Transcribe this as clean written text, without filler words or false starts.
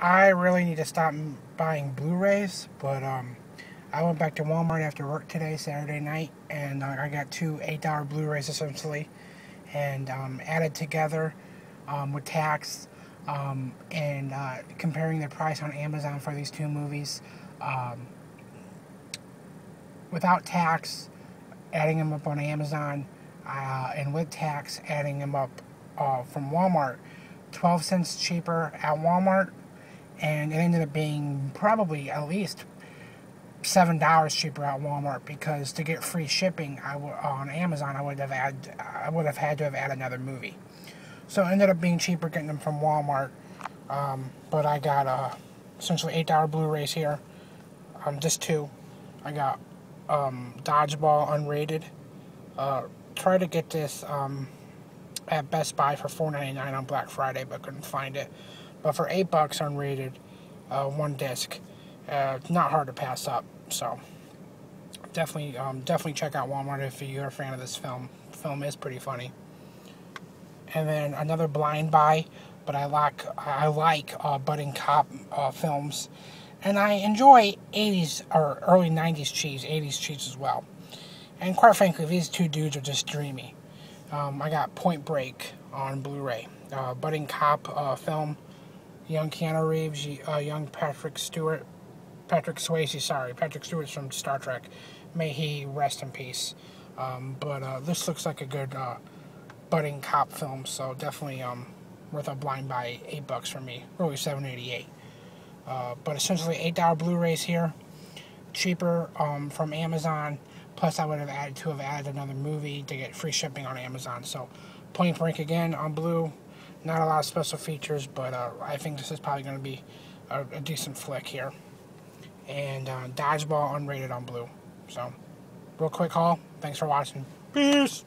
I really need to stop buying Blu-rays, but I went back to Walmart after work today, Saturday night, and I got two $8 Blu-rays essentially, and added together with tax, and comparing the price on Amazon for these two movies. Um, Without tax, adding them up on Amazon, and with tax, adding them up from Walmart, 12 cents cheaper at Walmart, and it ended up being probably at least $7 cheaper at Walmart, because to get free shipping on Amazon, I would have had to have added another movie. So it ended up being cheaper getting them from Walmart. But I got essentially $8 Blu-rays here. Just two. I got Dodgeball unrated. Tried to get this at Best Buy for $4.99 on Black Friday, but couldn't find it. But for $8 unrated, one disc, not hard to pass up. So definitely check out Walmart if you're a fan of this film. The film is pretty funny. And then another blind buy, but I like budding cop films, and I enjoy 80s or early 90s cheese, 80s cheese as well. And quite frankly, these two dudes are just dreamy. I got Point Break on Blu-ray, budding cop film, young Keanu Reeves, young Patrick Swayze. Sorry, Patrick Stewart's from Star Trek. May he rest in peace. But this looks like a good budding cop film, so definitely worth a blind buy. $8 for me, really $7.88. But essentially $8 Blu-rays here, cheaper from Amazon. Plus, I would have added another movie to get free shipping on Amazon. So, Point Break again on Blue. Not a lot of special features, but I think this is probably going to be a decent flick here. And Dodgeball unrated on Blue. So, real quick haul. Thanks for watching. Peace!